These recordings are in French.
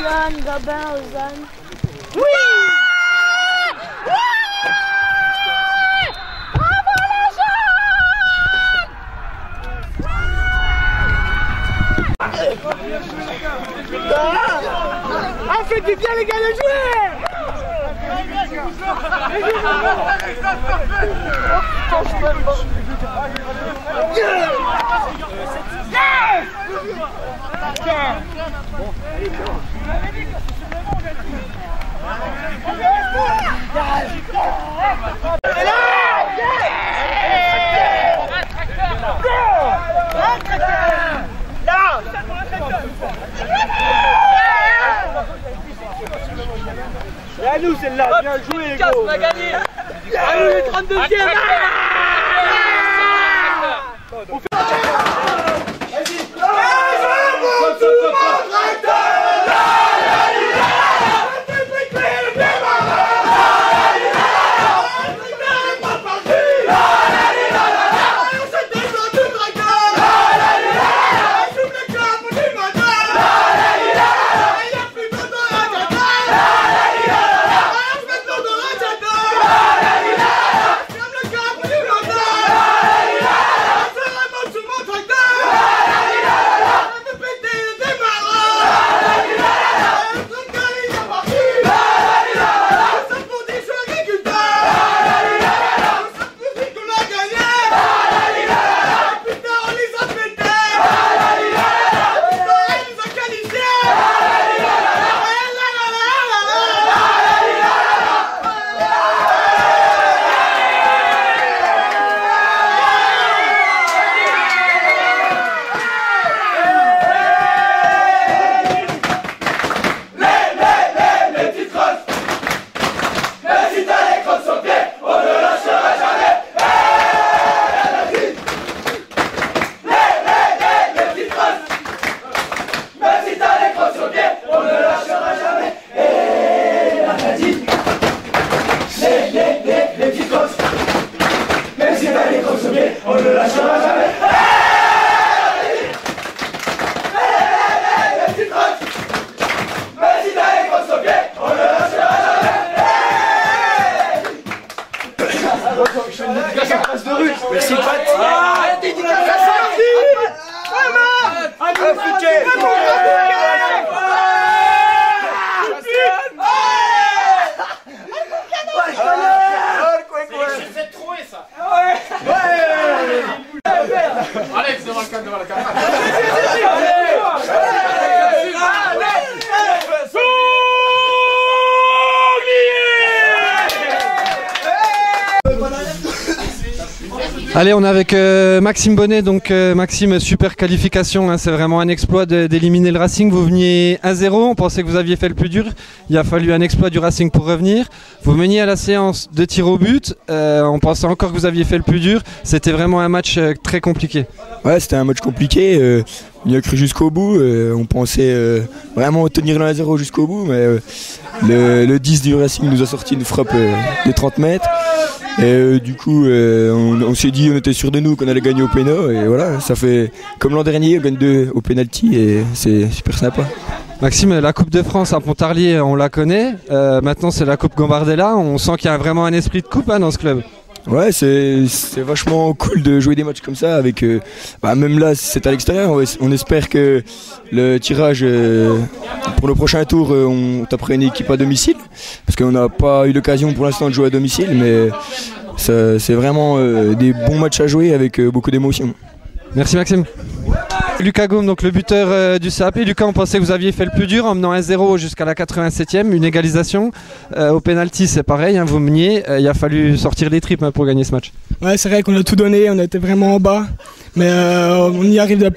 Jeanne, Gabin, Ozane. Oui! Bravo les jeunes! Ah, faites du bien les gars de jouer! Et à nous celle-là, bien joué les gars. On a gagné. À nous les 32e. Merci Pat. Alex, devant la caméra. Allez, on est avec Maxime Bonnet, donc Maxime, super qualification, hein, c'est vraiment un exploit d'éliminer le Racing. Vous veniez 1-0, on pensait que vous aviez fait le plus dur, il a fallu un exploit du Racing pour revenir. Vous meniez à la séance de tir au but, on pensait encore que vous aviez fait le plus dur, c'était vraiment un match très compliqué. Ouais, c'était un match compliqué, on y a cru jusqu'au bout, on pensait vraiment tenir le 1-0 jusqu'au bout, mais le 10 du Racing nous a sorti une frappe de 30 mètres. Et du coup, on s'est dit, on était sûr de nous qu'on allait gagner au péno. Et voilà, ça fait comme l'an dernier, on gagne 2 au pénalty et c'est super sympa. Maxime, la Coupe de France à Pontarlier, on la connaît. Maintenant, c'est la Coupe Gambardella. On sent qu'il y a vraiment un esprit de coupe dans ce club. Ouais, c'est vachement cool de jouer des matchs comme ça. Avec, même là, c'est à l'extérieur. On espère que le tirage pour le prochain tour, on tapera une équipe à domicile. Parce qu'on n'a pas eu l'occasion pour l'instant de jouer à domicile. Mais c'est vraiment des bons matchs à jouer avec beaucoup d'émotion. Merci Maxime. Lucas Gaume, donc le buteur du CAP. Lucas, on pensait que vous aviez fait le plus dur en menant 1-0 jusqu'à la 87e, une égalisation. Au pénalty, c'est pareil, vous meniez. Il a fallu sortir les tripes pour gagner ce match. Ouais, c'est vrai qu'on a tout donné, on était vraiment en bas. Mais on y arrive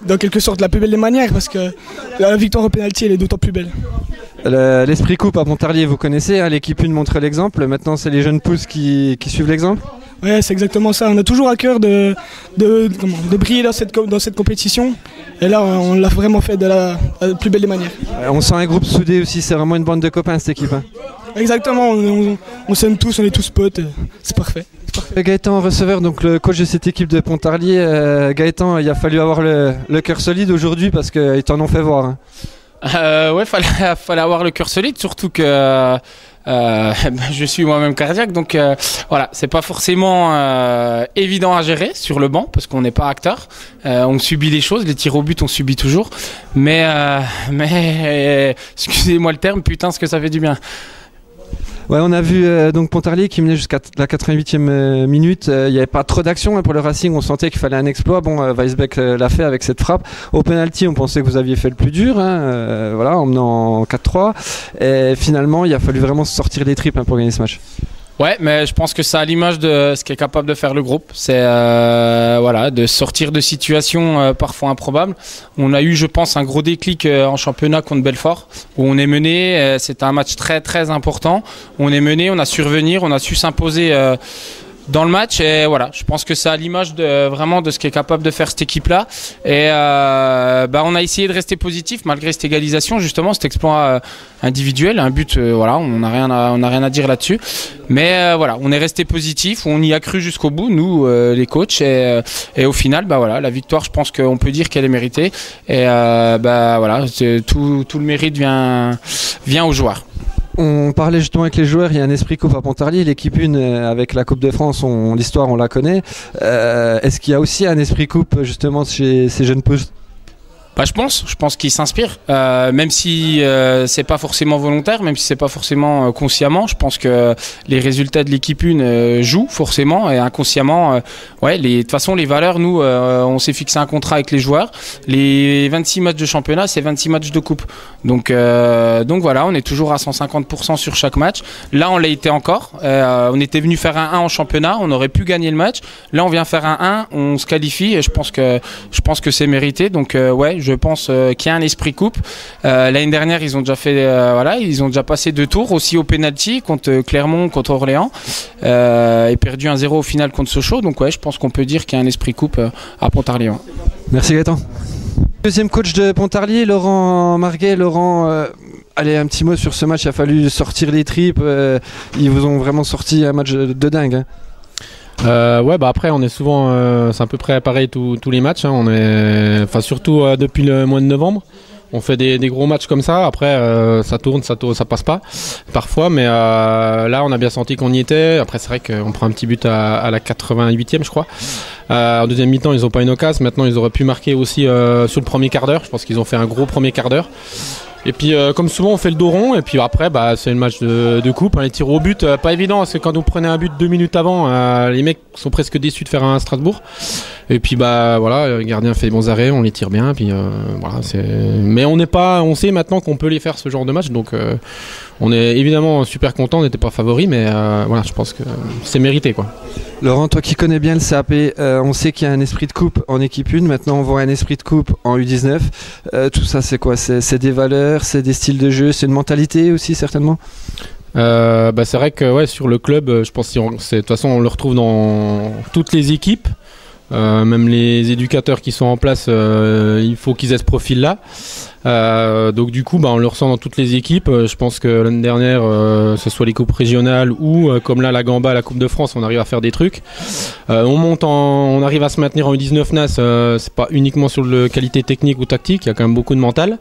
dans quelque sorte de la plus belle des manières parce que la victoire au pénalty, elle est d'autant plus belle. L'esprit coupe à Pontarlier, vous connaissez, l'équipe 1 montre l'exemple. Maintenant, c'est les jeunes pousses qui suivent l'exemple. Ouais, c'est exactement ça. On a toujours à cœur de briller dans cette compétition. Et là, on l'a vraiment fait de la plus belle des manières. On sent un groupe soudé aussi, c'est vraiment une bande de copains cette équipe. Exactement, on s'aime tous, on est tous potes, c'est parfait. Gaëtan, receveur, donc le coach de cette équipe de Pontarlier. Gaëtan, il a fallu avoir le cœur solide aujourd'hui parce qu'ils t'en ont fait voir. Ouais, fallait avoir le cœur solide, surtout que je suis moi-même cardiaque, donc voilà, c'est pas forcément évident à gérer sur le banc parce qu'on n'est pas acteur. On subit les choses, les tirs au but on subit toujours, mais excusez-moi le terme, putain ce que ça fait du bien. Ouais, on a vu donc Pontarlier qui menait jusqu'à la 88e minute. Il n'y avait pas trop d'action pour le Racing. On sentait qu'il fallait un exploit. Bon, Weisbeck l'a fait avec cette frappe. Au penalty, on pensait que vous aviez fait le plus dur. Voilà, en menant 4-3. Et finalement, il a fallu vraiment se sortir les tripes pour gagner ce match. Ouais, mais je pense que c'est à l'image de ce qu'est capable de faire le groupe. C'est voilà, de sortir de situations parfois improbables. On a eu, je pense, un gros déclic en championnat contre Belfort, où on est mené. C'était un match très très important. On est mené, on a su revenir, on a su s'imposer dans le match, et voilà, je pense que c'est à l'image vraiment de ce qu'est capable de faire cette équipe-là. Et on a essayé de rester positif malgré cette égalisation, justement, cet exploit individuel, un but. Voilà, on n'a rien à dire là-dessus. Mais voilà, on est resté positif, on y a cru jusqu'au bout, nous, les coachs, et au final, voilà, la victoire, je pense qu'on peut dire qu'elle est méritée. Et voilà, tout le mérite vient aux joueurs. On parlait justement avec les joueurs, il y a un esprit coupe à Pontarlier, l'équipe 1 avec la Coupe de France, l'histoire on la connaît. Est-ce qu'il y a aussi un esprit coupe justement chez ces jeunes pousses ? Je pense qu'ils s'inspirent, même si c'est pas forcément volontaire, même si c'est pas forcément consciemment. Je pense que les résultats de l'équipe 1 jouent forcément et inconsciemment. De toute façon, les valeurs, nous, on s'est fixé un contrat avec les joueurs. Les 26 matchs de championnat, c'est 26 matchs de coupe. Donc voilà, on est toujours à 150% sur chaque match. Là, on l'a été encore. On était venu faire un 1 en championnat, on aurait pu gagner le match. Là, on vient faire un 1, on se qualifie et je pense que c'est mérité. Donc je pense qu'il y a un esprit coupe. L'année dernière, ils ont déjà fait, ils ont déjà passé 2 tours aussi au penalty contre Clermont, contre Orléans, et perdu 1-0 au final contre Sochaux. Donc je pense qu'on peut dire qu'il y a un esprit coupe à Pontarlier. Merci Gaëtan. Deuxième coach de Pontarlier, Laurent Marguet. Laurent, allez, un petit mot sur ce match. Il a fallu sortir les tripes. Ils vous ont vraiment sorti un match de dingue. Après on est souvent c'est à peu près pareil tous les matchs, on est surtout depuis le mois de novembre on fait des gros matchs comme ça. Après ça tourne, ça passe pas parfois, mais là on a bien senti qu'on y était. Après c'est vrai qu'on prend un petit but à la 88e je crois. En deuxième mi-temps ils n'ont pas une occasion. Maintenant ils auraient pu marquer aussi sur le premier quart d'heure. Je pense qu'ils ont fait un gros premier quart d'heure. Et puis comme souvent on fait le dos rond et puis après c'est un match de coupe, les tirs au but pas évident parce que quand vous prenez un but 2 minutes avant les mecs sont presque déçus de faire un Strasbourg. Et puis le gardien fait des bons arrêts, on les tire bien, puis mais on sait maintenant qu'on peut les faire ce genre de match, donc on est évidemment super content, on n'était pas favori, mais je pense que c'est mérité quoi. Laurent, toi qui connais bien le CAP, on sait qu'il y a un esprit de coupe en équipe 1, maintenant on voit un esprit de coupe en U19. Tout ça c'est quoi ? C'est des valeurs, c'est des styles de jeu, c'est une mentalité aussi certainement ? C'est vrai que sur le club, je pense que de toute façon on le retrouve dans toutes les équipes. Même les éducateurs qui sont en place, il faut qu'ils aient ce profil-là. Donc du coup, on le ressent dans toutes les équipes. Je pense que l'année dernière, ce soit les coupes régionales ou comme là la Gamba, la Coupe de France, on arrive à faire des trucs. On arrive à se maintenir en U19 NAS. C'est pas uniquement sur la qualité technique ou tactique, il y a quand même beaucoup de mental.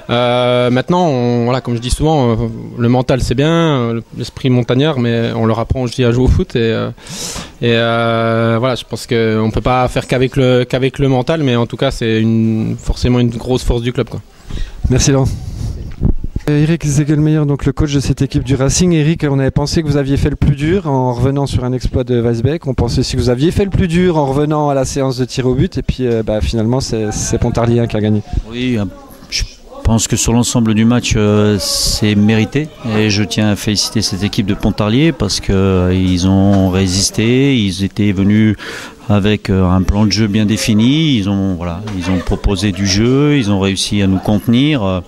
Maintenant, comme je dis souvent, le mental c'est bien, l'esprit montagnard, mais on leur apprend aussi à jouer au foot je pense qu'on peut pas faire qu'avec le mental, mais en tout cas c'est forcément une grosse force du club quoi. Merci Laurent. Eric Zegelmeyer, donc le coach de cette équipe du Racing. Eric, on avait pensé que vous aviez fait le plus dur en revenant sur un exploit de Weisbeck. On pensait aussi que vous aviez fait le plus dur en revenant à la séance de tir au but. Et puis finalement, c'est Pontarlier qui a gagné. Oui, je pense que sur l'ensemble du match, c'est mérité. Et je tiens à féliciter cette équipe de Pontarlier parce qu'ils ont résisté. Ils étaient venus avec un plan de jeu bien défini. Ils ont proposé du jeu. Ils ont réussi à nous contenir.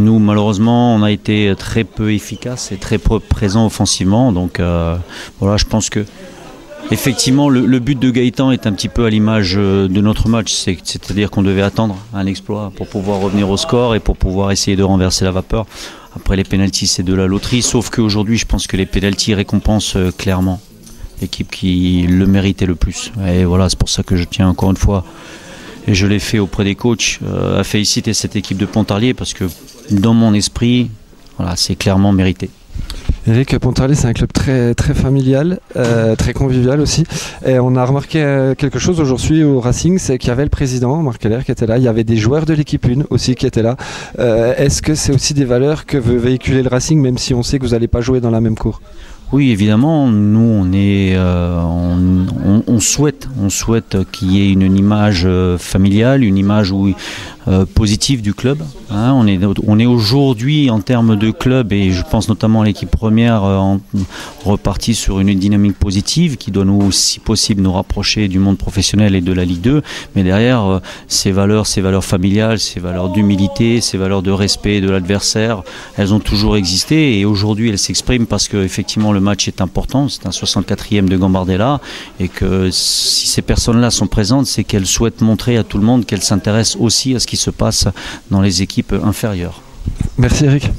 Nous, malheureusement, on a été très peu efficaces et très peu présents offensivement. Donc, je pense que effectivement, le but de Gaëtan est un petit peu à l'image de notre match. C'est-à-dire qu'on devait attendre un exploit pour pouvoir revenir au score et pour pouvoir essayer de renverser la vapeur. Après, les pénaltys, c'est de la loterie. Sauf qu'aujourd'hui, je pense que les pénaltys récompensent clairement l'équipe qui le méritait le plus. Et voilà, c'est pour ça que je tiens encore une fois et je l'ai fait auprès des coachs, à féliciter cette équipe de Pontarlier parce que dans mon esprit, voilà, c'est clairement mérité. Eric, Pontarlier, c'est un club très, très familial, très convivial aussi. Et on a remarqué quelque chose aujourd'hui au Racing, c'est qu'il y avait le président, Marc Keller, qui était là. Il y avait des joueurs de l'équipe 1 aussi qui étaient là. Est-ce que c'est aussi des valeurs que veut véhiculer le Racing, même si on sait que vous n'allez pas jouer dans la même cour? Oui, évidemment, nous on souhaite qu'il y ait une image familiale, une image positive du club. Hein, on est aujourd'hui en termes de club, et je pense notamment à l'équipe première, reparti sur une dynamique positive qui doit nous, si possible, nous rapprocher du monde professionnel et de la Ligue 2. Mais derrière, ces valeurs familiales, ces valeurs d'humilité, ces valeurs de respect de l'adversaire, elles ont toujours existé, et aujourd'hui elles s'expriment parce que effectivement le match est important. C'est un 64e de Gambardella, et que si ces personnes-là sont présentes, c'est qu'elles souhaitent montrer à tout le monde qu'elles s'intéressent aussi à ce qui se passe dans les équipes inférieures. Merci Eric.